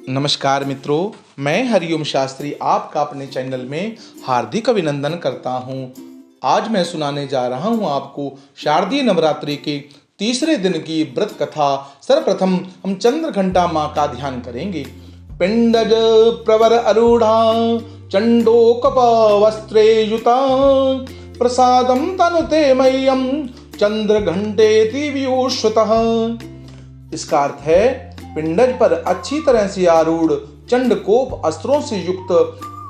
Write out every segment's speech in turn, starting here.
नमस्कार मित्रों, मैं हरिओम शास्त्री आपका अपने चैनल में हार्दिक अभिनंदन करता हूं। आज मैं सुनाने जा रहा हूं आपको शारदीय नवरात्रि के तीसरे दिन की व्रत कथा। सर्वप्रथम हम चंद्रघंटा माँ का ध्यान करेंगे। पिंडज प्रवर आरूढ़ा चंडोकप वस्त्रे युता प्रसादम तनुते मह्यम चंद्रघंटेति व्यूश्वतः। इसका अर्थ है, पिंडज पर अच्छी तरह से आरूढ़ चंडकोप अस्त्रों से युक्त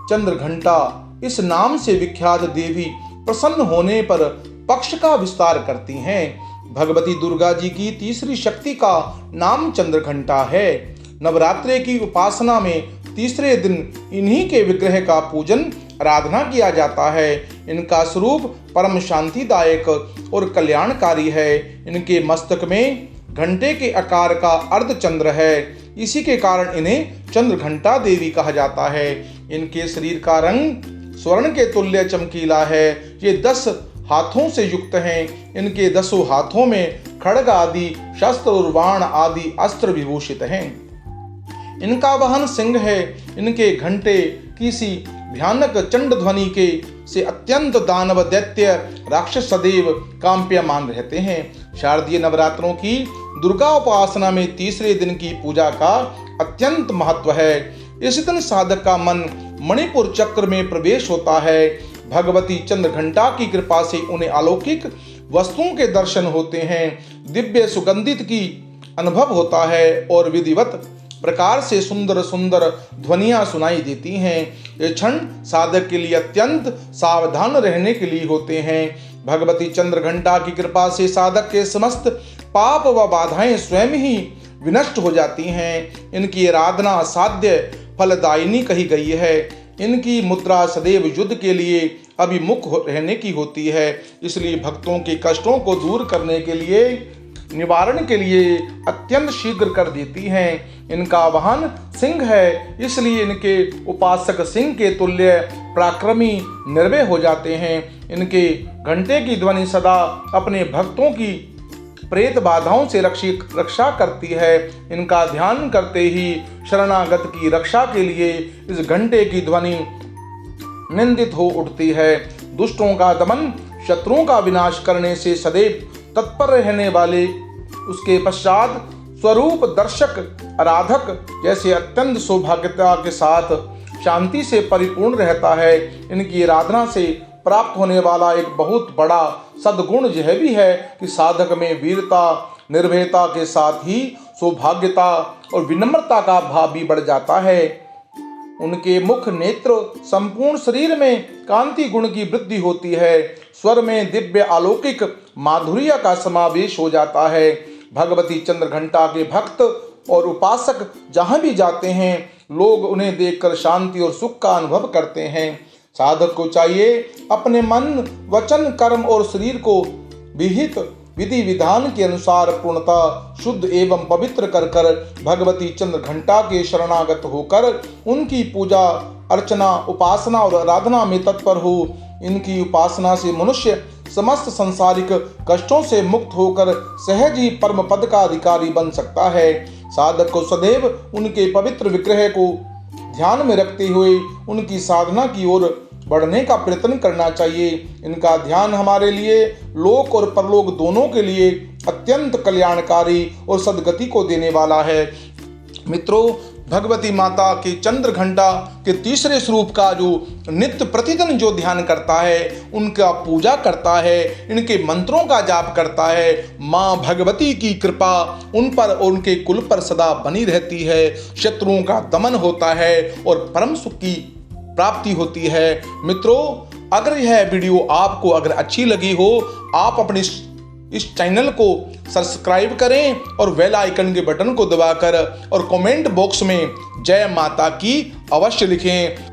चंद्रघंटा इस नाम से विख्यात देवी प्रसन्न होने पर पक्ष का विस्तार करती हैं। भगवती दुर्गा जी की तीसरी शक्ति का नाम चंद्रघंटा है। नवरात्रि की उपासना में तीसरे दिन इन्हीं के विग्रह का पूजन आराधना किया जाता है। इनका स्वरूप परम शांतिदायक और कल्याणकारी है। इनके मस्तक में घंटे के आकार का अर्धचंद्र है, इसी के कारण इन्हें चंद्रघंटा देवी कहा जाता है। इनके शरीर का रंग स्वर्ण के तुल्य चमकीला है। ये 10 हाथों से युक्त हैं। इनके 10 हाथों में खड्ग आदि शस्त्र और बाण आदि अस्त्र विभूषित हैं। इनका वाहन सिंह है। इनके घंटे किसी भयानक चंड ध्वनि के से अत्यंत दानव दैत्य राक्षस सदैव कांप्यमान रहते हैं। शारदीय नवरात्रों की दुर्गा उपासना में तीसरे दिन की पूजा का अत्यंत महत्व है। इस दिन साधक का मन मणिपुर चक्र में प्रवेश होता है। भगवती चंद्रघंटा की कृपा से उन्हें अलौकिक वस्तुओं के दर्शन होते हैं, दिव्य सुगंधित की अनुभव होता है और विधिवत प्रकार से सुंदर सुंदर ध्वनियां सुनाई देती हैं। ये क्षण साधक के लिए अत्यंत सावधान रहने के लिए होते हैं। भगवती चंद्रघंटा की कृपा से साधक के समस्त पाप व बाधाएं स्वयं ही विनष्ट हो जाती हैं। इनकी आराधना साध्य फलदायिनी कही गई है। इनकी मुद्रा सदैव युद्ध के लिए अभिमुख रहने की होती है, इसलिए भक्तों के कष्टों को दूर करने के लिए निवारण के लिए अत्यंत शीघ्र कर देती हैं। इनका वाहन सिंह है, इसलिए इनके उपासक सिंह के तुल्य पराक्रमी निर्भय हो जाते हैं। इनके घंटे की ध्वनि सदा अपने भक्तों की प्रेत बाधाओं से रक्षा करती है। इनका ध्यान करते ही शरणागत की रक्षा के लिए इस घंटे की ध्वनि निंदित हो उठती है। दुष्टों का दमन, शत्रुओं का विनाश करने से सदैव तत्पर रहने वाले, उसके पश्चात स्वरूप दर्शक आराधक जैसे अत्यंत सौभाग्यता के साथ शांति से परिपूर्ण रहता है। इनकी आराधना से प्राप्त होने वाला एक बहुत बड़ा सद्गुण यह भी है कि साधक में वीरता, निर्भयता के साथ ही सौभाग्यता और विनम्रता का भाव भी बढ़ जाता है। उनके मुख, नेत्र, संपूर्ण शरीर में कांति गुण की वृद्धि होती है। स्वर में दिव्य अलौकिक माधुर्य का समावेश हो जाता है। भगवती चंद्रघंटा के भक्त और उपासक जहाँ भी जाते हैं, लोग उन्हें देखकर शांति और सुख का अनुभव करते हैं। साधक को चाहिए अपने मन, वचन, कर्म और शरीर को विहित विधि विधान के अनुसार पूर्णतः शुद्ध एवं पवित्र कर भगवती चंद्रघंटा के शरणागत होकर उनकी पूजा अर्चना, उपासना और आराधना में तत्पर हो। इनकी उपासना से मनुष्य समस्त संसारिक कष्टों से मुक्त होकर सहज ही परम पद का अधिकारी बन सकता है। साधक को सदैव उनके पवित्र विग्रह को ध्यान में रखते हुए उनकी साधना की ओर बढ़ने का प्रयत्न करना चाहिए। इनका ध्यान हमारे लिए लोक और परलोक दोनों के लिए अत्यंत कल्याणकारी और सद्गति को देने वाला है। मित्रों, भगवती माता के चंद्रघंटा के तीसरे स्वरूप का जो नित्य प्रतिदिन जो ध्यान करता है, उनका पूजा करता है, इनके मंत्रों का जाप करता है, माँ भगवती की कृपा उन पर और उनके कुल पर सदा बनी रहती है। शत्रुओं का दमन होता है और परम सुख की प्राप्ति होती है। मित्रों, अगर यह वीडियो आपको अगर अच्छी लगी हो, आप अपने इस चैनल को सब्सक्राइब करें और बेल आइकन के बटन को दबाकर और कमेंट बॉक्स में जय माता की अवश्य लिखें।